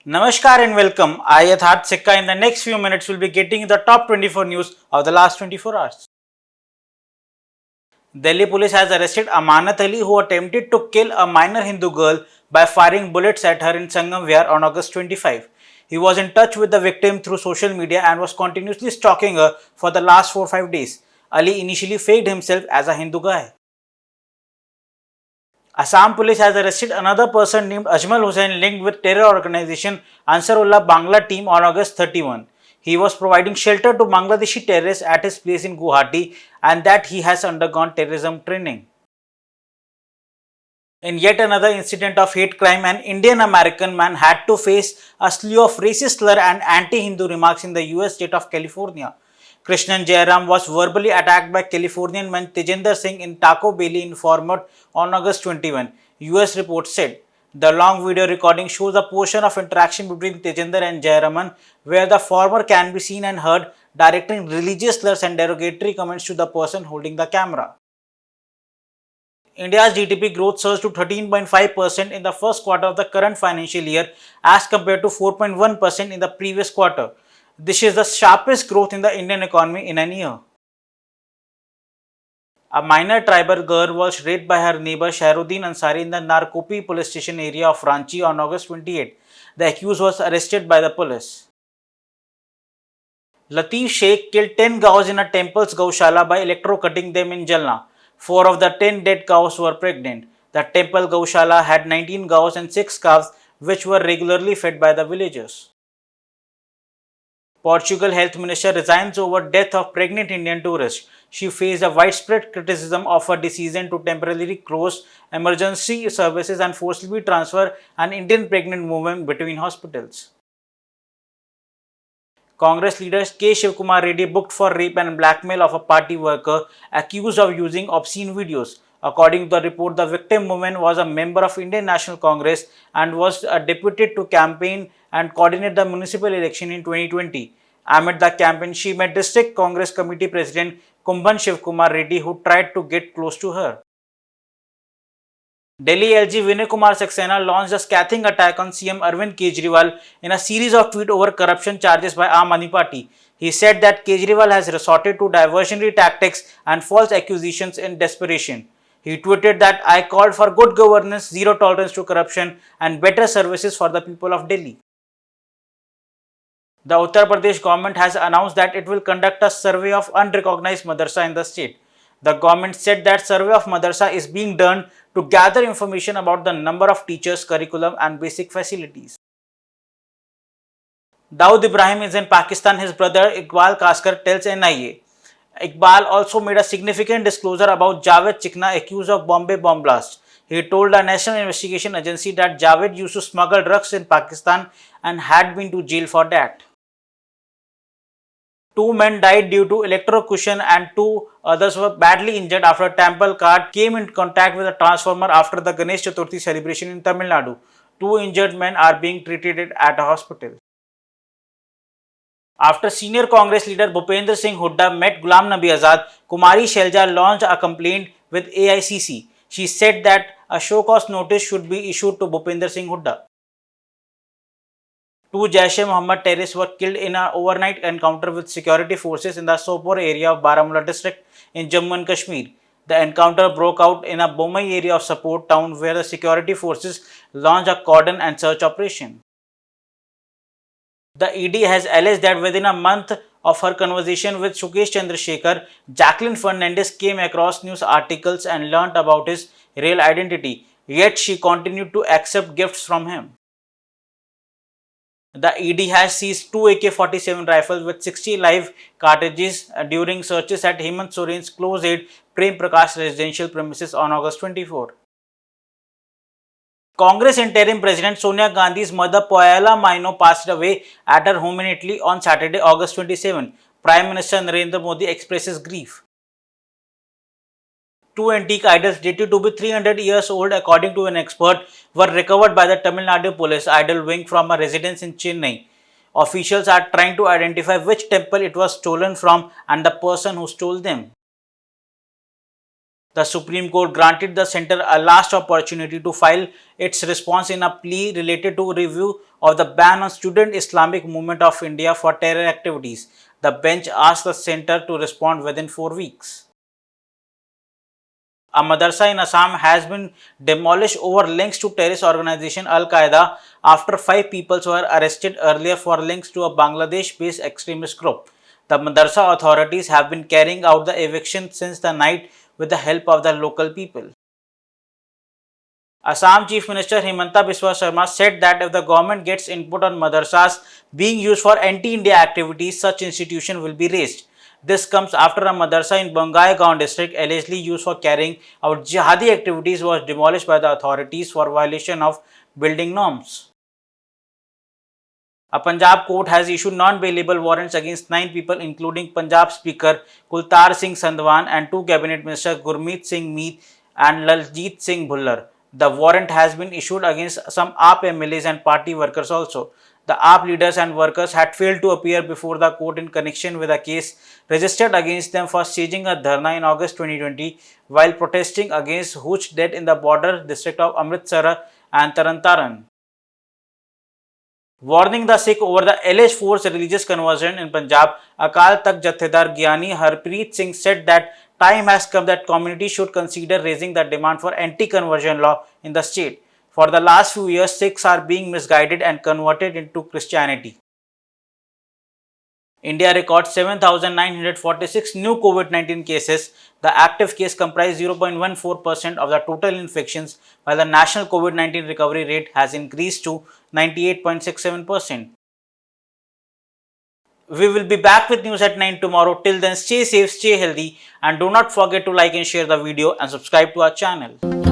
Namaskar and welcome. I Yatharth Sikka. In the next few minutes, we'll be getting the top 24 news of the last 24 hours. Delhi police has arrested Amanat Ali, who attempted to kill a minor Hindu girl by firing bullets at her in Sangam Vihar on August 25. He was in touch with the victim through social media and was continuously stalking her for the last 4-5 days. Ali initially faked himself as a Hindu guy. Assam police has arrested another person named Ajmal Hussain linked with terror organization Ansarullah Bangla team on August 31. He was providing shelter to Bangladeshi terrorists at his place in Guwahati and that he has undergone terrorism training. In yet another incident of hate crime, an Indian American man had to face a slew of racist slur and anti-Hindu remarks in the US state of California. Krishnan Jairam was verbally attacked by Californian man Tejinder Singh in Taco Bailey in Format on August 21, US report said. The long video recording shows a portion of interaction between Tejinder and Jairaman where the former can be seen and heard directing religious slurs and derogatory comments to the person holding the camera. India's GDP growth surged to 13.5% in the first quarter of the current financial year as compared to 4.1% in the previous quarter. This is the sharpest growth in the Indian economy in a year. A minor tribal girl was raped by her neighbor Shahruddin Ansari in the Narkopi police station area of Ranchi on August 28. The accused was arrested by the police. Latif Sheikh killed 10 cows in a temple's Gaushala by electrocutting them in Jalna. 4 of the 10 dead cows were pregnant. The temple Gaushala had 19 cows and 6 calves which were regularly fed by the villagers. Portugal Health Minister resigns over death of pregnant Indian tourist. She faced a widespread criticism of her decision to temporarily close emergency services and forcibly transfer an Indian pregnant woman between hospitals. Congress leader K. Shivkumar Reddy booked for rape and blackmail of a party worker accused of using obscene videos. According to the report, the victim woman was a member of Indian National Congress and was deputed to campaign and coordinate the municipal election in 2020. Amid the campaign, she met District Congress Committee President Kumbhan Shivkumar Reddy, who tried to get close to her. Delhi LG Vinay Kumar Saxena launched a scathing attack on CM Arvind Kejriwal in a series of tweets over corruption charges by Aam Aadmi Party. He said that Kejriwal has resorted to diversionary tactics and false accusations in desperation. He tweeted that I called for good governance, zero tolerance to corruption and better services for the people of Delhi. The Uttar Pradesh government has announced that it will conduct a survey of unrecognized madrassa in the state. The government said that survey of madrasa is being done to gather information about the number of teachers, curriculum and basic facilities. Dawood Ibrahim is in Pakistan, his brother Iqbal Kaskar tells NIA. Iqbal also made a significant disclosure about Javed Chikna accused of Bombay bomb blast. He told the National Investigation Agency that Javed used to smuggle drugs in Pakistan and had been to jail for that. 2 men died due to electrocution and 2 others were badly injured after a temple cart came in contact with a transformer after the Ganesh Chaturthi celebration in Tamil Nadu. 2 injured men are being treated at a hospital. After senior Congress leader Bhupendra Singh Hooda met Ghulam Nabi Azad, Kumari Shelja launched a complaint with AICC. She said that a show cause notice should be issued to Bhupendra Singh Hooda. 2 Jaish-e-Mohammed terrorists were killed in an overnight encounter with security forces in the Sopore area of Baramulla district in Jammu and Kashmir. The encounter broke out in a Bomai area of Support town where the security forces launched a cordon and search operation. The ED has alleged that within a month of her conversation with Sukesh Chandrasekhar, Jacqueline Fernandez came across news articles and learnt about his real identity, yet she continued to accept gifts from him. The ED has seized 2 AK-47 rifles with 60 live cartridges during searches at Hemant Soren's close aide Prem Prakash residential premises on August 24. Congress interim President Sonia Gandhi's mother Poyala Maino passed away at her home in Italy on Saturday, August 27. Prime Minister Narendra Modi expresses grief. 2 antique idols dated to be 300 years old according to an expert were recovered by the Tamil Nadu police idol wing from a residence in Chennai. Officials are trying to identify which temple it was stolen from and the person who stole them. The Supreme Court granted the center a last opportunity to file its response in a plea related to review of the ban on Student Islamic Movement of India for terror activities. The bench asked the center to respond within 4 weeks. A madrasa in Assam has been demolished over links to terrorist organization Al Qaeda after 5 people were arrested earlier for links to a Bangladesh-based extremist group. The madrasa authorities have been carrying out the eviction since the night with the help of the local people. Assam Chief Minister Himanta Biswa Sarma said that if the government gets input on madrasas being used for anti-India activities, such institution will be raised. This comes after a madrasa in Bongaigaon district allegedly used for carrying out jihadi activities was demolished by the authorities for violation of building norms. A Punjab court has issued non-bailable warrants against 9 people, including Punjab Speaker Kultar Singh Sandwan and 2 cabinet ministers Gurmeet Singh Meet and Laljit Singh Bhullar. The warrant has been issued against some AAP MLAs and party workers also. The AAP leaders and workers had failed to appear before the court in connection with a case registered against them for staging a dharna in August 2020 while protesting against huge debt in the border district of Amritsar and Taran. Warning the Sikh over the alleged forced religious conversion in Punjab, Akal Takht Jathedar Gyani Harpreet Singh said that time has come that community should consider raising the demand for anti-conversion law in the state. For the last few years, Sikhs are being misguided and converted into Christianity. India records 7,946 new COVID-19 cases. The active case comprise 0.14% of the total infections, while the national COVID-19 recovery rate has increased to 98.67%. We will be back with news at 9 tomorrow. Till then, stay safe, stay healthy, and do not forget to like and share the video and subscribe to our channel.